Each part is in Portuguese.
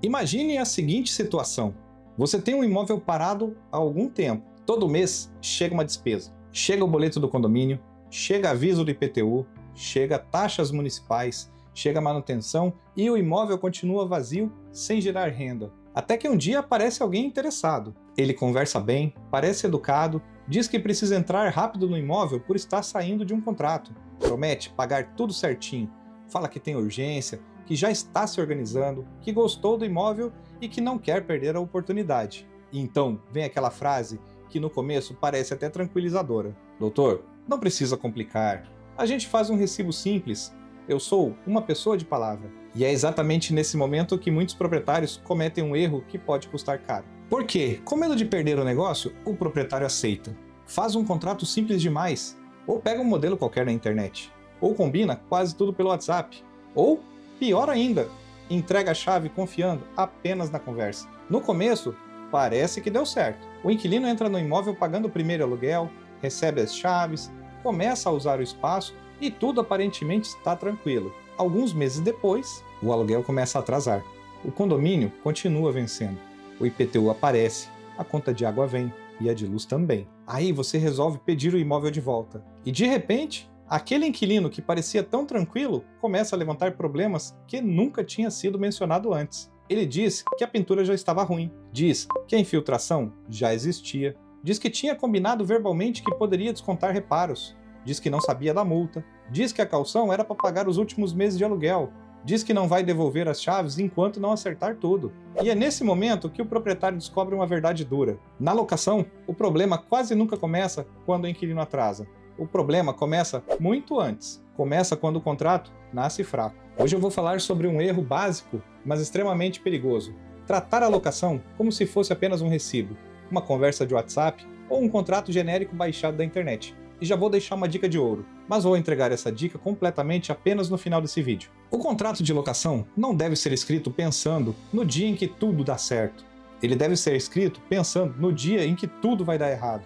Imagine a seguinte situação. Você tem um imóvel parado há algum tempo. Todo mês chega uma despesa. Chega o boleto do condomínio, chega aviso do IPTU, chega taxas municipais, chega manutenção e o imóvel continua vazio sem gerar renda. Até que um dia aparece alguém interessado. Ele conversa bem, parece educado, diz que precisa entrar rápido no imóvel por estar saindo de um contrato. Promete pagar tudo certinho, fala que tem urgência, que já está se organizando, que gostou do imóvel e que não quer perder a oportunidade. E então vem aquela frase que no começo parece até tranquilizadora. Doutor, não precisa complicar. A gente faz um recibo simples. Eu sou uma pessoa de palavra. E é exatamente nesse momento que muitos proprietários cometem um erro que pode custar caro. Por quê? Com medo de perder o negócio, o proprietário aceita. Faz um contrato simples demais. Ou pega um modelo qualquer na internet. Ou combina quase tudo pelo WhatsApp. Ou, pior ainda, entrega a chave confiando apenas na conversa. No começo, parece que deu certo. O inquilino entra no imóvel pagando o primeiro aluguel, recebe as chaves, começa a usar o espaço e tudo aparentemente está tranquilo. Alguns meses depois, o aluguel começa a atrasar. O condomínio continua vencendo. O IPTU aparece, a conta de água vem e a de luz também. Aí você resolve pedir o imóvel de volta. E de repente, aquele inquilino que parecia tão tranquilo começa a levantar problemas que nunca tinha sido mencionado antes. Ele diz que a pintura já estava ruim, diz que a infiltração já existia, diz que tinha combinado verbalmente que poderia descontar reparos, diz que não sabia da multa, diz que a caução era para pagar os últimos meses de aluguel, diz que não vai devolver as chaves enquanto não acertar tudo. E é nesse momento que o proprietário descobre uma verdade dura. Na locação, o problema quase nunca começa quando o inquilino atrasa. O problema começa muito antes. Começa quando o contrato nasce fraco. Hoje eu vou falar sobre um erro básico, mas extremamente perigoso. Tratar a locação como se fosse apenas um recibo, uma conversa de WhatsApp ou um contrato genérico baixado da internet. E já vou deixar uma dica de ouro, mas vou entregar essa dica completamente apenas no final desse vídeo. O contrato de locação não deve ser escrito pensando no dia em que tudo dá certo. Ele deve ser escrito pensando no dia em que tudo vai dar errado.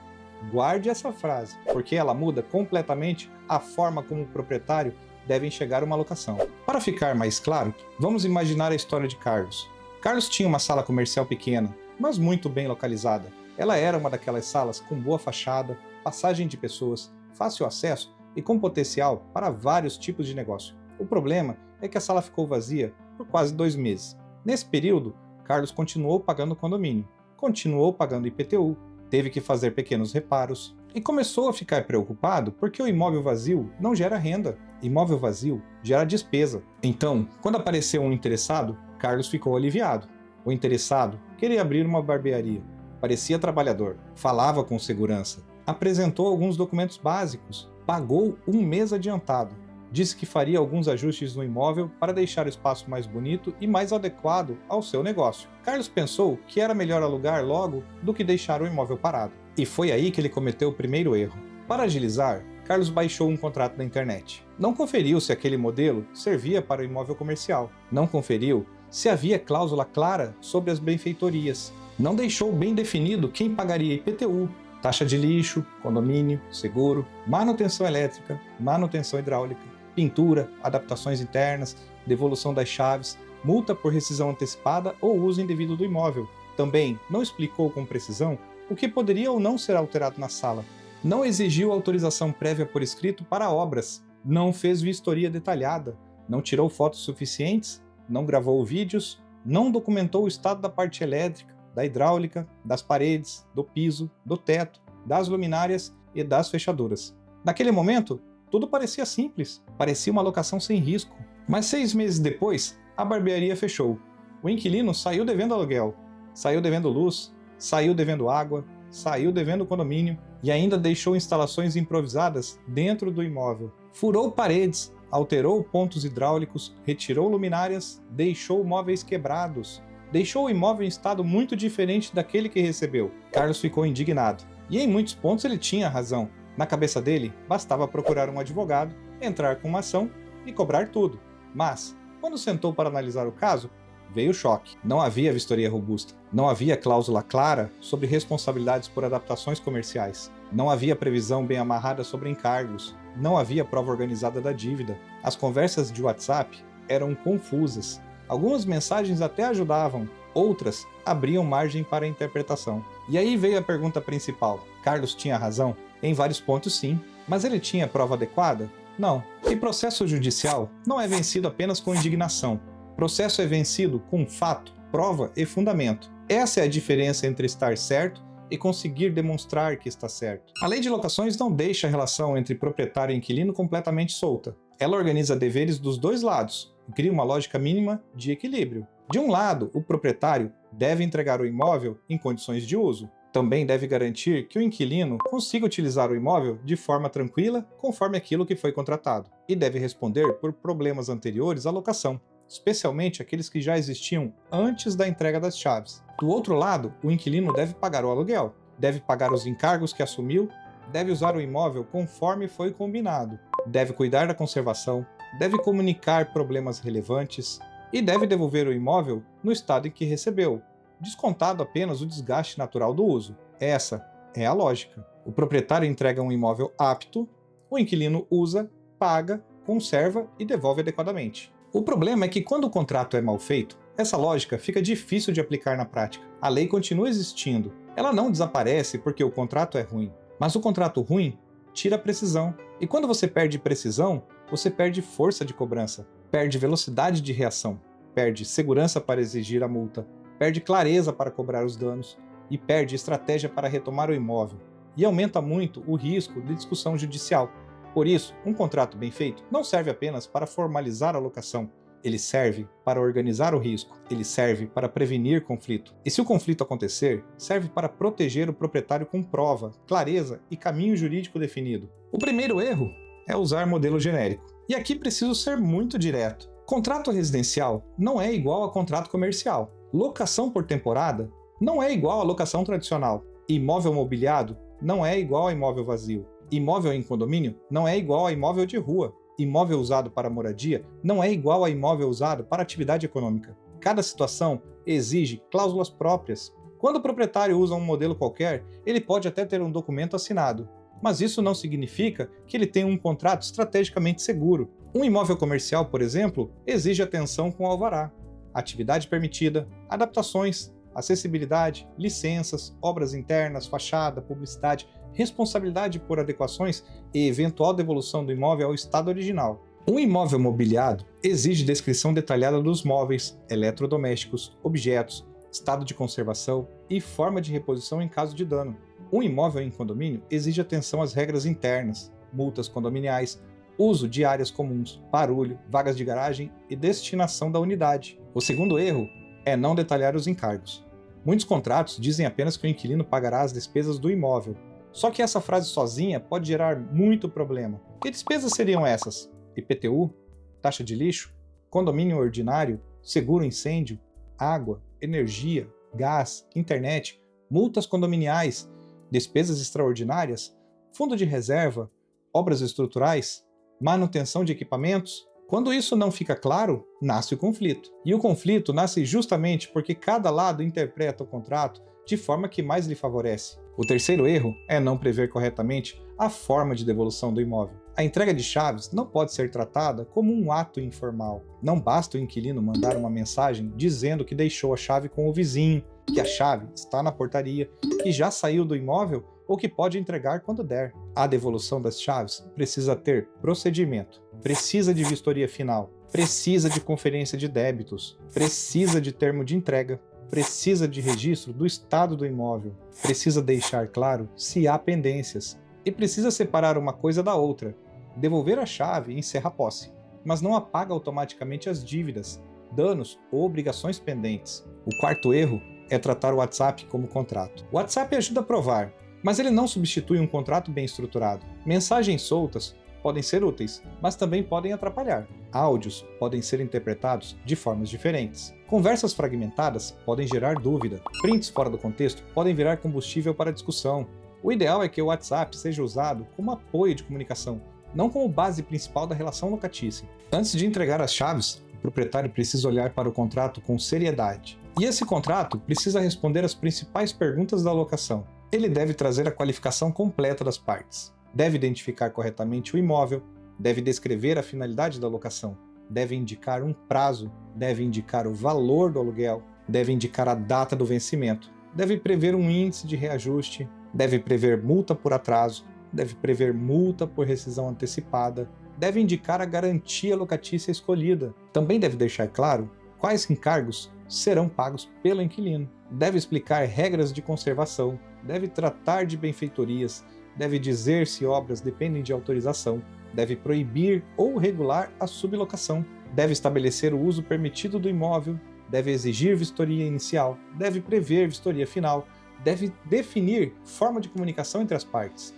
Guarde essa frase, porque ela muda completamente a forma como o proprietário deve enxergar uma locação. Para ficar mais claro, vamos imaginar a história de Carlos. Carlos tinha uma sala comercial pequena, mas muito bem localizada. Ela era uma daquelas salas com boa fachada, passagem de pessoas, fácil acesso e com potencial para vários tipos de negócio. O problema é que a sala ficou vazia por quase 2 meses. Nesse período, Carlos continuou pagando o condomínio, continuou pagando IPTU, teve que fazer pequenos reparos e começou a ficar preocupado porque o imóvel vazio não gera renda. Imóvel vazio gera despesa. Então, quando apareceu um interessado, Carlos ficou aliviado. O interessado queria abrir uma barbearia. Parecia trabalhador, falava com segurança, apresentou alguns documentos básicos, pagou 1 mês adiantado, disse que faria alguns ajustes no imóvel para deixar o espaço mais bonito e mais adequado ao seu negócio. Carlos pensou que era melhor alugar logo do que deixar o imóvel parado. E foi aí que ele cometeu o primeiro erro. Para agilizar, Carlos baixou um contrato na internet. Não conferiu se aquele modelo servia para o imóvel comercial. Não conferiu se havia cláusula clara sobre as benfeitorias. Não deixou bem definido quem pagaria IPTU, taxa de lixo, condomínio, seguro, manutenção elétrica, manutenção hidráulica, pintura, adaptações internas, devolução das chaves, multa por rescisão antecipada ou uso indevido do imóvel. Também não explicou com precisão o que poderia ou não ser alterado na sala. Não exigiu autorização prévia por escrito para obras. Não fez vistoria detalhada. Não tirou fotos suficientes. Não gravou vídeos. Não documentou o estado da parte elétrica, da hidráulica, das paredes, do piso, do teto, das luminárias e das fechaduras. Naquele momento, tudo parecia simples, parecia uma locação sem risco. Mas 6 meses depois, a barbearia fechou. O inquilino saiu devendo aluguel, saiu devendo luz, saiu devendo água, saiu devendo condomínio e ainda deixou instalações improvisadas dentro do imóvel. Furou paredes, alterou pontos hidráulicos, retirou luminárias, deixou móveis quebrados. Deixou o imóvel em estado muito diferente daquele que recebeu. Carlos ficou indignado. E em muitos pontos ele tinha razão. Na cabeça dele, bastava procurar um advogado, entrar com uma ação e cobrar tudo. Mas, quando sentou para analisar o caso, veio o choque. Não havia vistoria robusta. Não havia cláusula clara sobre responsabilidades por adaptações comerciais. Não havia previsão bem amarrada sobre encargos. Não havia prova organizada da dívida. As conversas de WhatsApp eram confusas. Algumas mensagens até ajudavam, outras abriam margem para a interpretação. E aí veio a pergunta principal: Carlos tinha razão? Em vários pontos sim, mas ele tinha prova adequada? Não. E processo judicial não é vencido apenas com indignação. Processo é vencido com fato, prova e fundamento. Essa é a diferença entre estar certo e conseguir demonstrar que está certo. A lei de locações não deixa a relação entre proprietário e inquilino completamente solta. Ela organiza deveres dos dois lados e cria uma lógica mínima de equilíbrio. De um lado, o proprietário deve entregar o imóvel em condições de uso. Também deve garantir que o inquilino consiga utilizar o imóvel de forma tranquila, conforme aquilo que foi contratado. E deve responder por problemas anteriores à locação, especialmente aqueles que já existiam antes da entrega das chaves. Do outro lado, o inquilino deve pagar o aluguel, deve pagar os encargos que assumiu, deve usar o imóvel conforme foi combinado, deve cuidar da conservação, deve comunicar problemas relevantes e deve devolver o imóvel no estado em que recebeu, descontado apenas o desgaste natural do uso. Essa é a lógica. O proprietário entrega um imóvel apto, o inquilino usa, paga, conserva e devolve adequadamente. O problema é que quando o contrato é mal feito, essa lógica fica difícil de aplicar na prática. A lei continua existindo. Ela não desaparece porque o contrato é ruim. Mas o contrato ruim tira a precisão. E quando você perde precisão, você perde força de cobrança, perde velocidade de reação, perde segurança para exigir a multa, perde clareza para cobrar os danos e perde estratégia para retomar o imóvel. E aumenta muito o risco de discussão judicial. Por isso, um contrato bem feito não serve apenas para formalizar a locação. Ele serve para organizar o risco, ele serve para prevenir conflito. E se o conflito acontecer, serve para proteger o proprietário com prova, clareza e caminho jurídico definido. O primeiro erro é usar modelo genérico. E aqui preciso ser muito direto. Contrato residencial não é igual a contrato comercial. Locação por temporada não é igual a locação tradicional. Imóvel mobiliado não é igual a imóvel vazio. Imóvel em condomínio não é igual a imóvel de rua. Imóvel usado para moradia não é igual a imóvel usado para atividade econômica. Cada situação exige cláusulas próprias. Quando o proprietário usa um modelo qualquer, ele pode até ter um documento assinado, mas isso não significa que ele tenha um contrato estrategicamente seguro. Um imóvel comercial, por exemplo, exige atenção com alvará, atividade permitida, adaptações, acessibilidade, licenças, obras internas, fachada, publicidade, responsabilidade por adequações e eventual devolução do imóvel ao estado original. Um imóvel mobiliado exige descrição detalhada dos móveis, eletrodomésticos, objetos, estado de conservação e forma de reposição em caso de dano. Um imóvel em condomínio exige atenção às regras internas, multas condominiais, uso de áreas comuns, barulho, vagas de garagem e destinação da unidade. O segundo erro é não detalhar os encargos. Muitos contratos dizem apenas que o inquilino pagará as despesas do imóvel. Só que essa frase sozinha pode gerar muito problema. Que despesas seriam essas? IPTU, taxa de lixo, condomínio ordinário, seguro incêndio, água, energia, gás, internet, multas condominiais, despesas extraordinárias, fundo de reserva, obras estruturais, manutenção de equipamentos? Quando isso não fica claro, nasce o conflito. E o conflito nasce justamente porque cada lado interpreta o contrato de forma que mais lhe favorece. O terceiro erro é não prever corretamente a forma de devolução do imóvel. A entrega de chaves não pode ser tratada como um ato informal. Não basta o inquilino mandar uma mensagem dizendo que deixou a chave com o vizinho, que a chave está na portaria, que já saiu do imóvel ou que pode entregar quando der. A devolução das chaves precisa ter procedimento, precisa de vistoria final, precisa de conferência de débitos, precisa de termo de entrega, precisa de registro do estado do imóvel, precisa deixar claro se há pendências e precisa separar uma coisa da outra. Devolver a chave encerra a posse, mas não apaga automaticamente as dívidas, danos ou obrigações pendentes. O quarto erro é tratar o WhatsApp como contrato. O WhatsApp ajuda a provar, mas ele não substitui um contrato bem estruturado. Mensagens soltas podem ser úteis, mas também podem atrapalhar. Áudios podem ser interpretados de formas diferentes. Conversas fragmentadas podem gerar dúvida. Prints fora do contexto podem virar combustível para discussão. O ideal é que o WhatsApp seja usado como apoio de comunicação, não como base principal da relação locatícia. Antes de entregar as chaves, o proprietário precisa olhar para o contrato com seriedade. E esse contrato precisa responder às principais perguntas da locação. Ele deve trazer a qualificação completa das partes, deve identificar corretamente o imóvel, deve descrever a finalidade da locação, deve indicar um prazo, deve indicar o valor do aluguel, deve indicar a data do vencimento, deve prever um índice de reajuste, deve prever multa por atraso, deve prever multa por rescisão antecipada, deve indicar a garantia locatícia escolhida, também deve deixar claro quais encargos serão pagos pelo inquilino, deve explicar regras de conservação, deve tratar de benfeitorias, deve dizer se obras dependem de autorização, deve proibir ou regular a sublocação, deve estabelecer o uso permitido do imóvel, deve exigir vistoria inicial, deve prever vistoria final, deve definir forma de comunicação entre as partes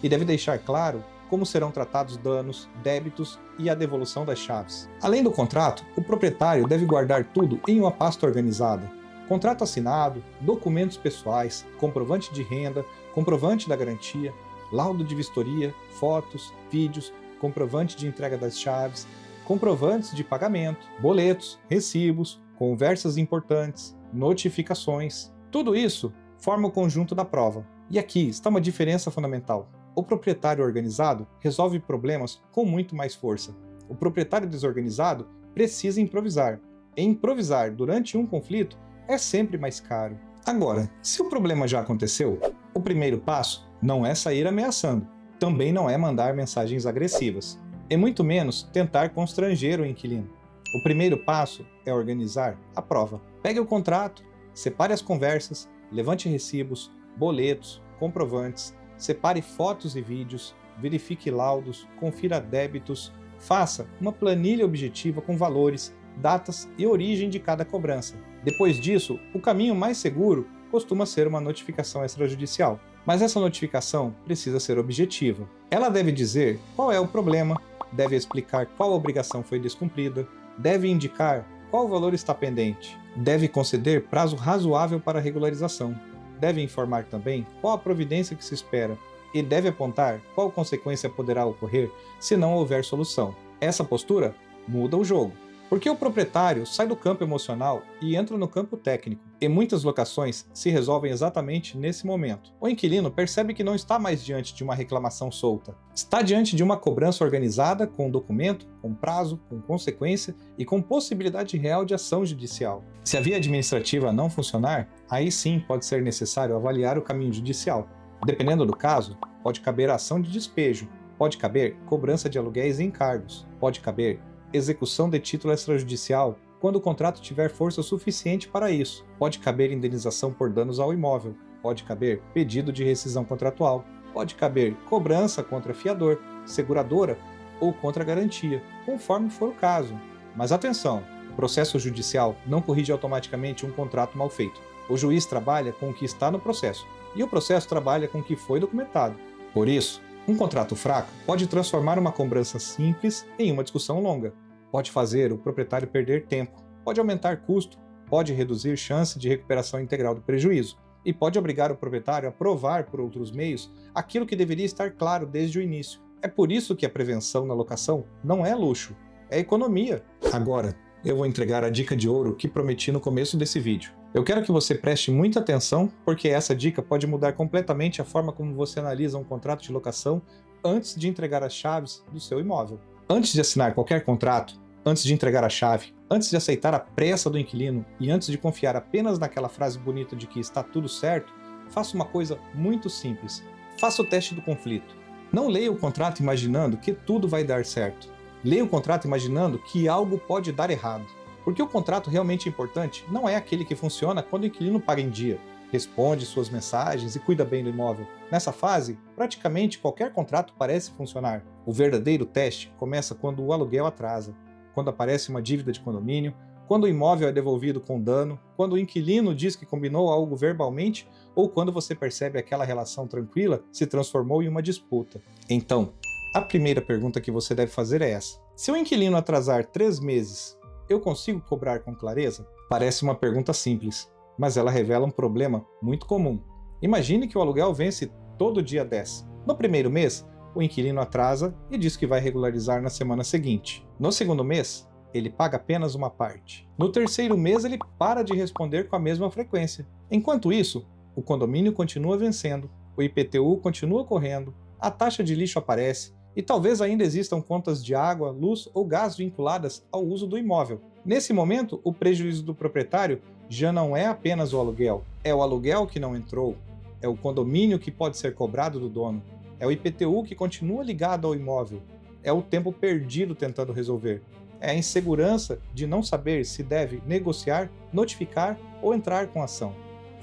e deve deixar claro como serão tratados danos, débitos e a devolução das chaves. Além do contrato, o proprietário deve guardar tudo em uma pasta organizada. Contrato assinado, documentos pessoais, comprovante de renda, comprovante da garantia, laudo de vistoria, fotos, vídeos, comprovante de entrega das chaves, comprovantes de pagamento, boletos, recibos, conversas importantes, notificações. Tudo isso forma o conjunto da prova. E aqui está uma diferença fundamental. O proprietário organizado resolve problemas com muito mais força. O proprietário desorganizado precisa improvisar. E improvisar durante um conflito é sempre mais caro. Agora, se o problema já aconteceu, o primeiro passo não é sair ameaçando, também não é mandar mensagens agressivas, e muito menos tentar constranger o inquilino. O primeiro passo é organizar a prova. Pegue o contrato, separe as conversas, levante recibos, boletos, comprovantes, separe fotos e vídeos, verifique laudos, confira débitos, faça uma planilha objetiva com valores, datas e origem de cada cobrança. Depois disso, o caminho mais seguro costuma ser uma notificação extrajudicial. Mas essa notificação precisa ser objetiva. Ela deve dizer qual é o problema, deve explicar qual obrigação foi descumprida, deve indicar qual valor está pendente, deve conceder prazo razoável para a regularização, deve informar também qual a providência que se espera e deve apontar qual consequência poderá ocorrer se não houver solução. Essa postura muda o jogo, porque o proprietário sai do campo emocional e entra no campo técnico, e muitas locações se resolvem exatamente nesse momento. O inquilino percebe que não está mais diante de uma reclamação solta, está diante de uma cobrança organizada, com documento, com prazo, com consequência e com possibilidade real de ação judicial. Se a via administrativa não funcionar, aí sim pode ser necessário avaliar o caminho judicial. Dependendo do caso, pode caber ação de despejo, pode caber cobrança de aluguéis e encargos, pode caber execução de título extrajudicial quando o contrato tiver força suficiente para isso. Pode caber indenização por danos ao imóvel, pode caber pedido de rescisão contratual, pode caber cobrança contra fiador, seguradora ou contra garantia, conforme for o caso. Mas atenção, processo judicial não corrige automaticamente um contrato mal feito. O juiz trabalha com o que está no processo, e o processo trabalha com o que foi documentado. Por isso, um contrato fraco pode transformar uma cobrança simples em uma discussão longa. Pode fazer o proprietário perder tempo, pode aumentar custo, pode reduzir chance de recuperação integral do prejuízo e pode obrigar o proprietário a provar por outros meios aquilo que deveria estar claro desde o início. É por isso que a prevenção na locação não é luxo, é economia. Agora, eu vou entregar a dica de ouro que prometi no começo desse vídeo. Eu quero que você preste muita atenção, porque essa dica pode mudar completamente a forma como você analisa um contrato de locação antes de entregar as chaves do seu imóvel. Antes de assinar qualquer contrato, antes de entregar a chave, antes de aceitar a pressa do inquilino e antes de confiar apenas naquela frase bonita de que está tudo certo, faça uma coisa muito simples. Faça o teste do conflito. Não leia o contrato imaginando que tudo vai dar certo. Leia o contrato imaginando que algo pode dar errado. Porque o contrato realmente importante não é aquele que funciona quando o inquilino paga em dia, responde suas mensagens e cuida bem do imóvel. Nessa fase, praticamente qualquer contrato parece funcionar. O verdadeiro teste começa quando o aluguel atrasa, quando aparece uma dívida de condomínio, quando o imóvel é devolvido com dano, quando o inquilino diz que combinou algo verbalmente ou quando você percebe aquela relação tranquila se transformou em uma disputa. Então, a primeira pergunta que você deve fazer é essa: se o inquilino atrasar 3 meses, eu consigo cobrar com clareza? Parece uma pergunta simples, mas ela revela um problema muito comum. Imagine que o aluguel vence todo dia 10. No primeiro mês, o inquilino atrasa e diz que vai regularizar na semana seguinte. No segundo mês, ele paga apenas uma parte. No terceiro mês, ele para de responder com a mesma frequência. Enquanto isso, o condomínio continua vencendo, o IPTU continua correndo, a taxa de lixo aparece E talvez ainda existam contas de água, luz ou gás vinculadas ao uso do imóvel. Nesse momento, o prejuízo do proprietário já não é apenas o aluguel, é o aluguel que não entrou, é o condomínio que pode ser cobrado do dono, é o IPTU que continua ligado ao imóvel, é o tempo perdido tentando resolver, é a insegurança de não saber se deve negociar, notificar ou entrar com ação.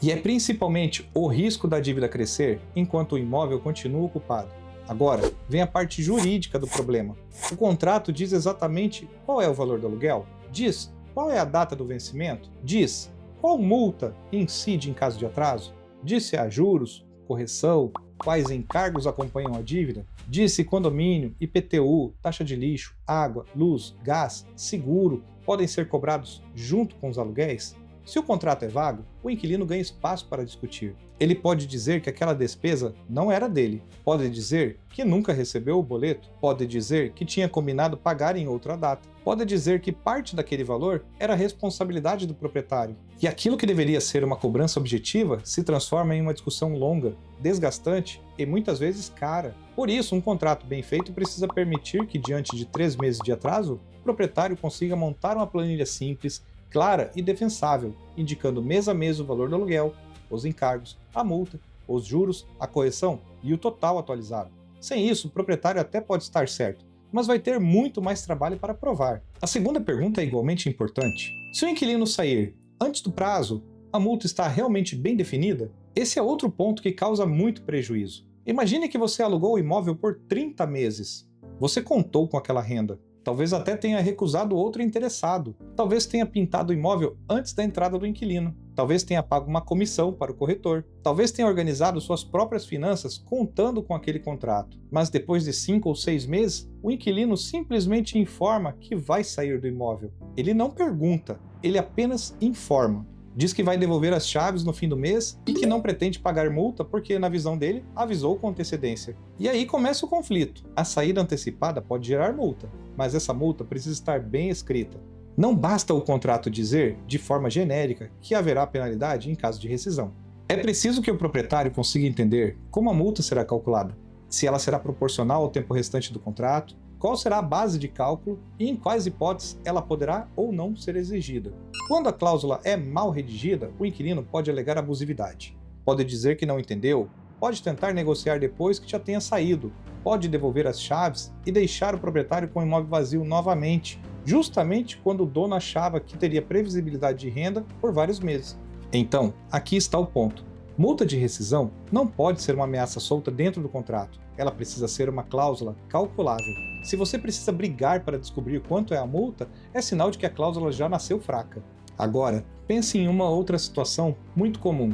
E é principalmente o risco da dívida crescer enquanto o imóvel continua ocupado. Agora, vem a parte jurídica do problema. O contrato diz exatamente qual é o valor do aluguel? Diz qual é a data do vencimento? Diz qual multa incide em caso de atraso? Diz se há juros, correção, quais encargos acompanham a dívida? Diz se condomínio, IPTU, taxa de lixo, água, luz, gás, seguro podem ser cobrados junto com os aluguéis? Se o contrato é vago, o inquilino ganha espaço para discutir. Ele pode dizer que aquela despesa não era dele, pode dizer que nunca recebeu o boleto, pode dizer que tinha combinado pagar em outra data, pode dizer que parte daquele valor era responsabilidade do proprietário. E aquilo que deveria ser uma cobrança objetiva se transforma em uma discussão longa, desgastante e muitas vezes cara. Por isso, um contrato bem feito precisa permitir que, diante de 3 meses de atraso, o proprietário consiga montar uma planilha simples, clara e defensável, indicando mês a mês o valor do aluguel, os encargos, a multa, os juros, a correção e o total atualizado. Sem isso, o proprietário até pode estar certo, mas vai ter muito mais trabalho para provar. A segunda pergunta é igualmente importante. Se o inquilino sair antes do prazo, a multa está realmente bem definida? Esse é outro ponto que causa muito prejuízo. Imagine que você alugou o imóvel por 30 meses. Você contou com aquela renda. Talvez até tenha recusado outro interessado. Talvez tenha pintado o imóvel antes da entrada do inquilino. Talvez tenha pago uma comissão para o corretor. Talvez tenha organizado suas próprias finanças contando com aquele contrato. Mas depois de 5 ou 6 meses, o inquilino simplesmente informa que vai sair do imóvel. Ele não pergunta, ele apenas informa. Diz que vai devolver as chaves no fim do mês e que não pretende pagar multa porque, na visão dele, avisou com antecedência. E aí começa o conflito. A saída antecipada pode gerar multa, mas essa multa precisa estar bem escrita. Não basta o contrato dizer, de forma genérica, que haverá penalidade em caso de rescisão. É preciso que o proprietário consiga entender como a multa será calculada, se ela será proporcional ao tempo restante do contrato, qual será a base de cálculo e em quais hipóteses ela poderá ou não ser exigida. Quando a cláusula é mal redigida, o inquilino pode alegar abusividade. Pode dizer que não entendeu, pode tentar negociar depois que já tenha saído, pode devolver as chaves e deixar o proprietário com o imóvel vazio novamente, justamente quando o dono achava que teria previsibilidade de renda por vários meses. Então, aqui está o ponto. Multa de rescisão não pode ser uma ameaça solta dentro do contrato. Ela precisa ser uma cláusula calculável. Se você precisa brigar para descobrir quanto é a multa, é sinal de que a cláusula já nasceu fraca. Agora, pense em uma outra situação muito comum.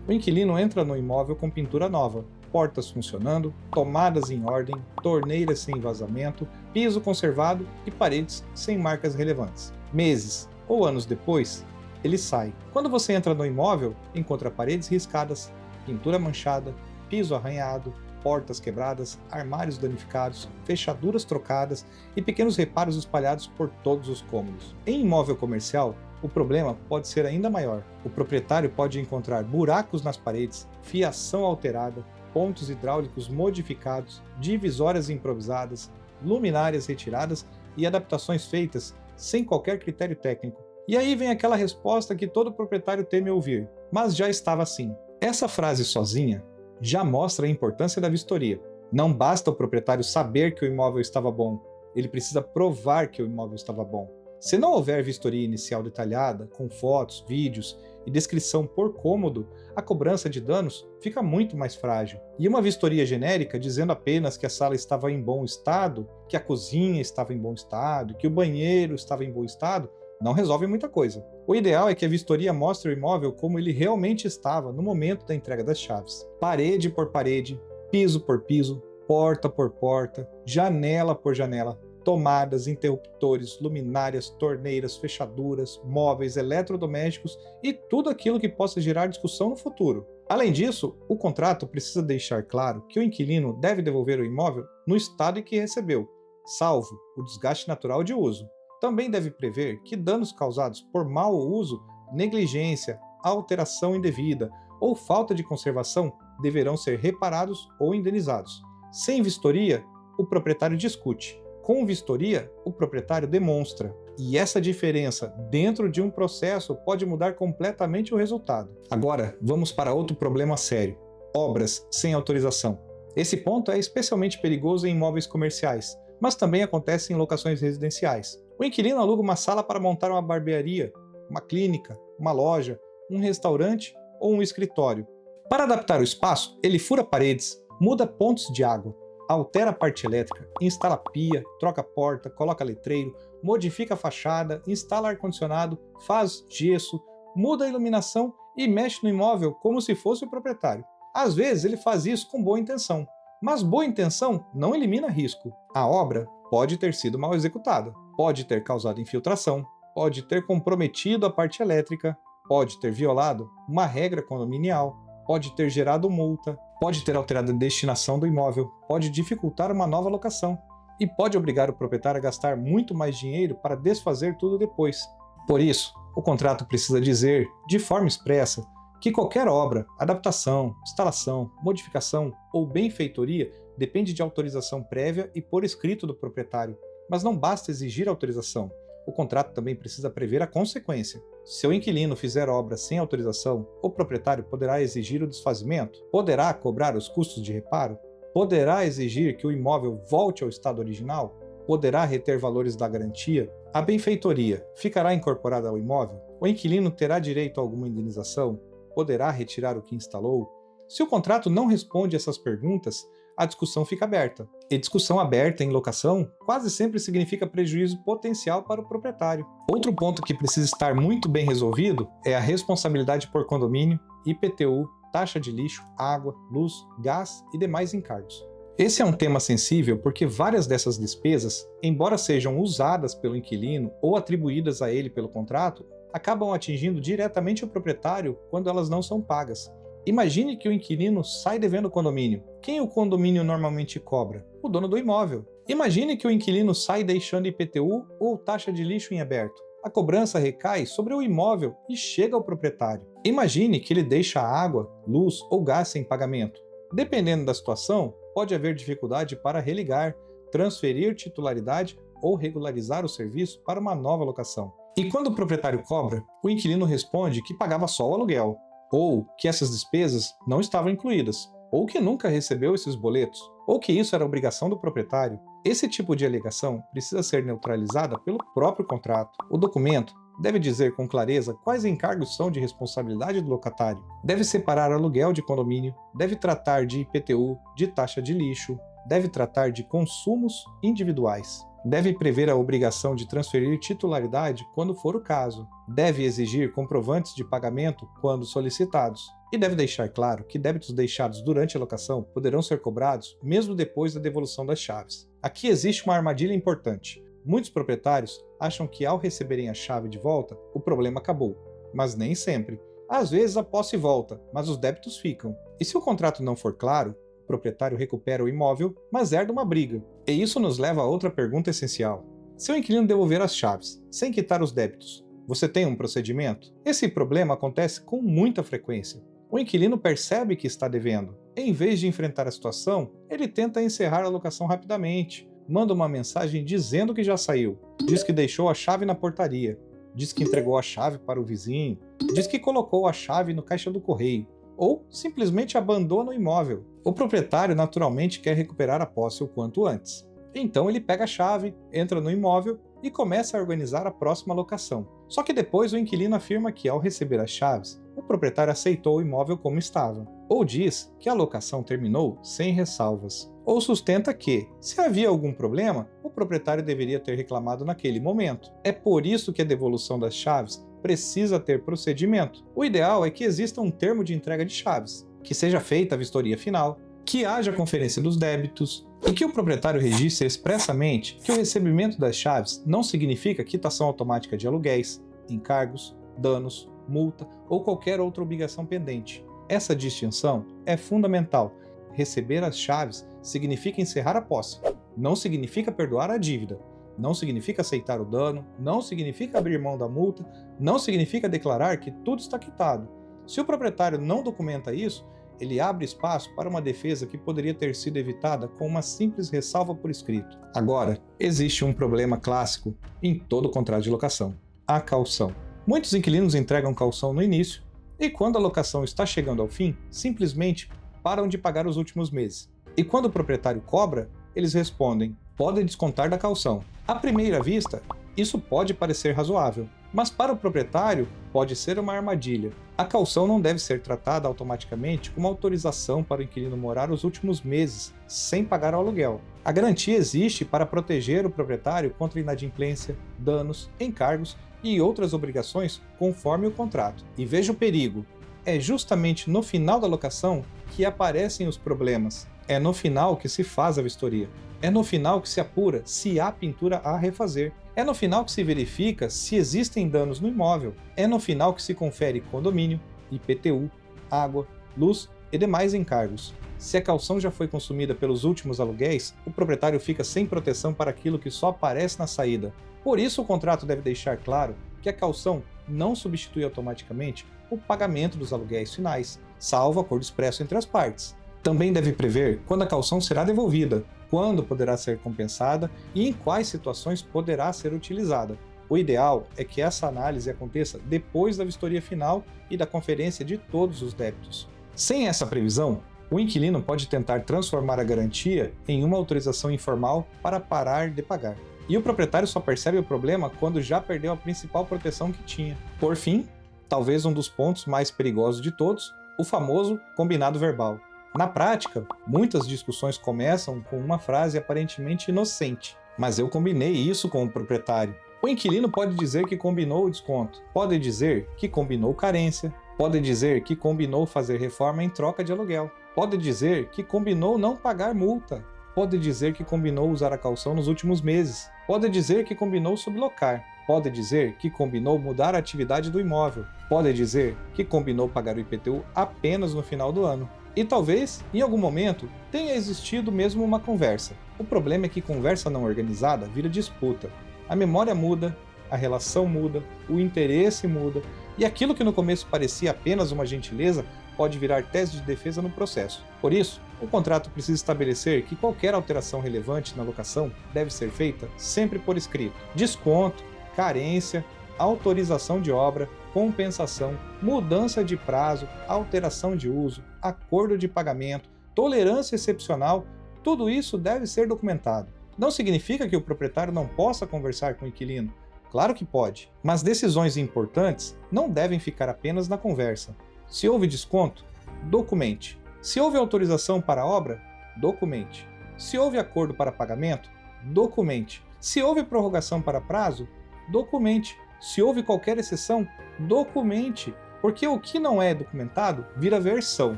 O inquilino entra no imóvel com pintura nova, portas funcionando, tomadas em ordem, torneiras sem vazamento, piso conservado e paredes sem marcas relevantes. Meses ou anos depois, ele sai. Quando você entra no imóvel, encontra paredes riscadas, pintura manchada, piso arranhado, portas quebradas, armários danificados, fechaduras trocadas e pequenos reparos espalhados por todos os cômodos. Em imóvel comercial, o problema pode ser ainda maior. O proprietário pode encontrar buracos nas paredes, fiação alterada, pontos hidráulicos modificados, divisórias improvisadas, luminárias retiradas e adaptações feitas sem qualquer critério técnico. E aí vem aquela resposta que todo proprietário teme ouvir, mas já estava assim. Essa frase sozinha já mostra a importância da vistoria. Não basta o proprietário saber que o imóvel estava bom, ele precisa provar que o imóvel estava bom. Se não houver vistoria inicial detalhada, com fotos, vídeos e descrição por cômodo, a cobrança de danos fica muito mais frágil. E uma vistoria genérica dizendo apenas que a sala estava em bom estado, que a cozinha estava em bom estado, que o banheiro estava em bom estado, não resolve muita coisa. O ideal é que a vistoria mostre o imóvel como ele realmente estava no momento da entrega das chaves. Parede por parede, piso por piso, porta por porta, janela por janela, tomadas, interruptores, luminárias, torneiras, fechaduras, móveis, eletrodomésticos e tudo aquilo que possa gerar discussão no futuro. Além disso, o contrato precisa deixar claro que o inquilino deve devolver o imóvel no estado em que recebeu, salvo o desgaste natural de uso. Também deve prever que danos causados por mau uso, negligência, alteração indevida ou falta de conservação deverão ser reparados ou indenizados. Sem vistoria, o proprietário discute. Com vistoria, o proprietário demonstra. E essa diferença dentro de um processo pode mudar completamente o resultado. Agora, vamos para outro problema sério: obras sem autorização. Esse ponto é especialmente perigoso em imóveis comerciais, mas também acontece em locações residenciais. O inquilino aluga uma sala para montar uma barbearia, uma clínica, uma loja, um restaurante ou um escritório. Para adaptar o espaço, ele fura paredes, muda pontos de água, altera a parte elétrica, instala pia, troca porta, coloca letreiro, modifica a fachada, instala ar-condicionado, faz gesso, muda a iluminação e mexe no imóvel como se fosse o proprietário. Às vezes ele faz isso com boa intenção, mas boa intenção não elimina risco. A obra pode ter sido mal executada, pode ter causado infiltração, pode ter comprometido a parte elétrica, pode ter violado uma regra condominial, pode ter gerado multa, pode ter alterado a destinação do imóvel, pode dificultar uma nova locação e pode obrigar o proprietário a gastar muito mais dinheiro para desfazer tudo depois. Por isso, o contrato precisa dizer, de forma expressa, que qualquer obra, adaptação, instalação, modificação ou benfeitoria depende de autorização prévia e por escrito do proprietário, mas não basta exigir autorização. O contrato também precisa prever a consequência. Se o inquilino fizer obra sem autorização, o proprietário poderá exigir o desfazimento, poderá cobrar os custos de reparo, poderá exigir que o imóvel volte ao estado original, poderá reter valores da garantia, a benfeitoria ficará incorporada ao imóvel, o inquilino terá direito a alguma indenização, poderá retirar o que instalou. Se o contrato não responde essas perguntas, a discussão fica aberta. E discussão aberta em locação quase sempre significa prejuízo potencial para o proprietário. Outro ponto que precisa estar muito bem resolvido é a responsabilidade por condomínio, IPTU, taxa de lixo, água, luz, gás e demais encargos. Esse é um tema sensível porque várias dessas despesas, embora sejam usadas pelo inquilino ou atribuídas a ele pelo contrato, acabam atingindo diretamente o proprietário quando elas não são pagas. Imagine que o inquilino sai devendo o condomínio. Quem o condomínio normalmente cobra? O dono do imóvel. Imagine que o inquilino sai deixando IPTU ou taxa de lixo em aberto. A cobrança recai sobre o imóvel e chega ao proprietário. Imagine que ele deixa água, luz ou gás sem pagamento. Dependendo da situação, pode haver dificuldade para religar, transferir titularidade ou regularizar o serviço para uma nova locação. E quando o proprietário cobra, o inquilino responde que pagava só o aluguel, ou que essas despesas não estavam incluídas, ou que nunca recebeu esses boletos, ou que isso era obrigação do proprietário. Esse tipo de alegação precisa ser neutralizada pelo próprio contrato. O documento deve dizer com clareza quais encargos são de responsabilidade do locatário, deve separar aluguel de condomínio, deve tratar de IPTU, de taxa de lixo, deve tratar de consumos individuais. Deve prever a obrigação de transferir titularidade quando for o caso. Deve exigir comprovantes de pagamento quando solicitados. E deve deixar claro que débitos deixados durante a locação poderão ser cobrados mesmo depois da devolução das chaves. Aqui existe uma armadilha importante. Muitos proprietários acham que ao receberem a chave de volta, o problema acabou. Mas nem sempre. Às vezes a posse volta, mas os débitos ficam. E se o contrato não for claro, o proprietário recupera o imóvel, mas herda uma briga. E isso nos leva a outra pergunta essencial. Se o inquilino devolver as chaves, sem quitar os débitos, você tem um procedimento? Esse problema acontece com muita frequência. O inquilino percebe que está devendo. Em vez de enfrentar a situação, ele tenta encerrar a locação rapidamente, manda uma mensagem dizendo que já saiu, diz que deixou a chave na portaria, diz que entregou a chave para o vizinho, diz que colocou a chave no caixa do correio, ou simplesmente abandona o imóvel. O proprietário naturalmente quer recuperar a posse o quanto antes. Então ele pega a chave, entra no imóvel e começa a organizar a próxima locação. Só que depois o inquilino afirma que ao receber as chaves, o proprietário aceitou o imóvel como estava, ou diz que a locação terminou sem ressalvas, ou sustenta que, se havia algum problema, o proprietário deveria ter reclamado naquele momento. É por isso que a devolução das chaves precisa ter procedimento. O ideal é que exista um termo de entrega de chaves, que seja feita a vistoria final, que haja conferência dos débitos e que o proprietário registre expressamente que o recebimento das chaves não significa quitação automática de aluguéis, encargos, danos, multa ou qualquer outra obrigação pendente. Essa distinção é fundamental. Receber as chaves significa encerrar a posse, não significa perdoar a dívida, não significa aceitar o dano, não significa abrir mão da multa, não significa declarar que tudo está quitado. Se o proprietário não documenta isso, ele abre espaço para uma defesa que poderia ter sido evitada com uma simples ressalva por escrito. Agora, existe um problema clássico em todo contrato de locação: a caução. Muitos inquilinos entregam caução no início e, quando a locação está chegando ao fim, simplesmente param de pagar os últimos meses. E quando o proprietário cobra, eles respondem: pode descontar da caução. À primeira vista, isso pode parecer razoável, mas para o proprietário pode ser uma armadilha. A caução não deve ser tratada automaticamente como autorização para o inquilino morar os últimos meses sem pagar o aluguel. A garantia existe para proteger o proprietário contra inadimplência, danos, encargos e outras obrigações conforme o contrato. E veja o perigo: é justamente no final da locação que aparecem os problemas. É no final que se faz a vistoria. É no final que se apura se há pintura a refazer. É no final que se verifica se existem danos no imóvel. É no final que se confere condomínio, IPTU, água, luz e demais encargos. Se a caução já foi consumida pelos últimos aluguéis, o proprietário fica sem proteção para aquilo que só aparece na saída. Por isso, o contrato deve deixar claro que a caução não substitui automaticamente o pagamento dos aluguéis finais, salvo acordo expresso entre as partes. Também deve prever quando a caução será devolvida, quando poderá ser compensada e em quais situações poderá ser utilizada. O ideal é que essa análise aconteça depois da vistoria final e da conferência de todos os débitos. Sem essa previsão, o inquilino pode tentar transformar a garantia em uma autorização informal para parar de pagar. E o proprietário só percebe o problema quando já perdeu a principal proteção que tinha. Por fim, talvez um dos pontos mais perigosos de todos, o famoso combinado verbal. Na prática, muitas discussões começam com uma frase aparentemente inocente: mas eu combinei isso com o proprietário. O inquilino pode dizer que combinou o desconto, pode dizer que combinou carência, pode dizer que combinou fazer reforma em troca de aluguel, pode dizer que combinou não pagar multa, pode dizer que combinou usar a caução nos últimos meses, pode dizer que combinou sublocar, pode dizer que combinou mudar a atividade do imóvel, pode dizer que combinou pagar o IPTU apenas no final do ano. E talvez, em algum momento, tenha existido mesmo uma conversa. O problema é que conversa não organizada vira disputa. A memória muda, a relação muda, o interesse muda, e aquilo que no começo parecia apenas uma gentileza pode virar tese de defesa no processo. Por isso, o contrato precisa estabelecer que qualquer alteração relevante na locação deve ser feita sempre por escrito. Desconto, carência, autorização de obra, compensação, mudança de prazo, alteração de uso, acordo de pagamento, tolerância excepcional, tudo isso deve ser documentado. Não significa que o proprietário não possa conversar com o inquilino. Claro que pode, mas decisões importantes não devem ficar apenas na conversa. Se houve desconto, documente. Se houve autorização para a obra, documente. Se houve acordo para pagamento, documente. Se houve prorrogação para prazo, documente. Se houve qualquer exceção, documente, porque o que não é documentado vira versão,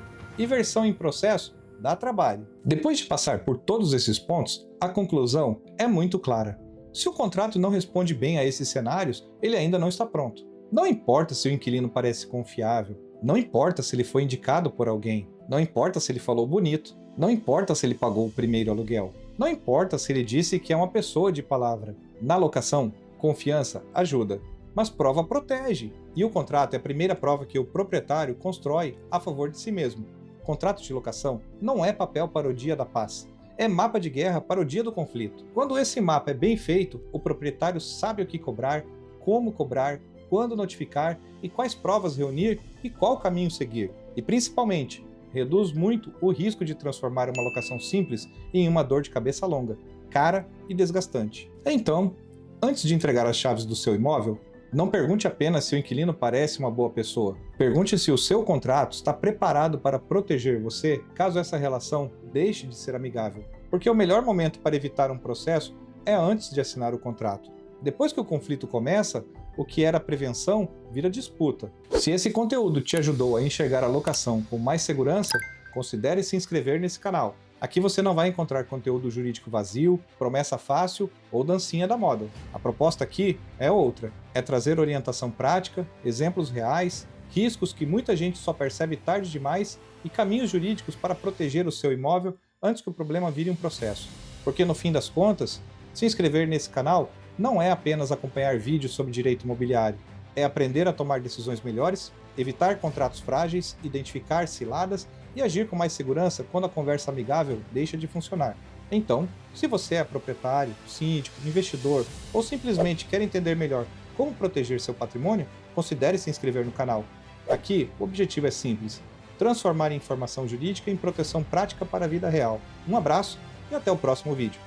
e versão em processo dá trabalho. Depois de passar por todos esses pontos, a conclusão é muito clara. Se o contrato não responde bem a esses cenários, ele ainda não está pronto. Não importa se o inquilino parece confiável, não importa se ele foi indicado por alguém, não importa se ele falou bonito, não importa se ele pagou o primeiro aluguel, não importa se ele disse que é uma pessoa de palavra. Na locação, confiança ajuda, mas prova protege, e o contrato é a primeira prova que o proprietário constrói a favor de si mesmo. Contrato de locação não é papel para o dia da paz, é mapa de guerra para o dia do conflito. Quando esse mapa é bem feito, o proprietário sabe o que cobrar, como cobrar, quando notificar e quais provas reunir e qual caminho seguir. E principalmente, reduz muito o risco de transformar uma locação simples em uma dor de cabeça longa, cara e desgastante. Então, antes de entregar as chaves do seu imóvel, não pergunte apenas se o inquilino parece uma boa pessoa. Pergunte se o seu contrato está preparado para proteger você caso essa relação deixe de ser amigável. Porque o melhor momento para evitar um processo é antes de assinar o contrato. Depois que o conflito começa, o que era prevenção vira disputa. Se esse conteúdo te ajudou a enxergar a locação com mais segurança, considere se inscrever nesse canal. Aqui você não vai encontrar conteúdo jurídico vazio, promessa fácil ou dancinha da moda. A proposta aqui é outra, é trazer orientação prática, exemplos reais, riscos que muita gente só percebe tarde demais e caminhos jurídicos para proteger o seu imóvel antes que o problema vire um processo. Porque no fim das contas, se inscrever nesse canal não é apenas acompanhar vídeos sobre direito imobiliário, é aprender a tomar decisões melhores evitar contratos frágeis, identificar ciladas e agir com mais segurança quando a conversa amigável deixa de funcionar. Então, se você é proprietário, síndico, investidor ou simplesmente quer entender melhor como proteger seu patrimônio, considere se inscrever no canal. Aqui, o objetivo é simples: transformar a informação jurídica em proteção prática para a vida real. Um abraço e até o próximo vídeo.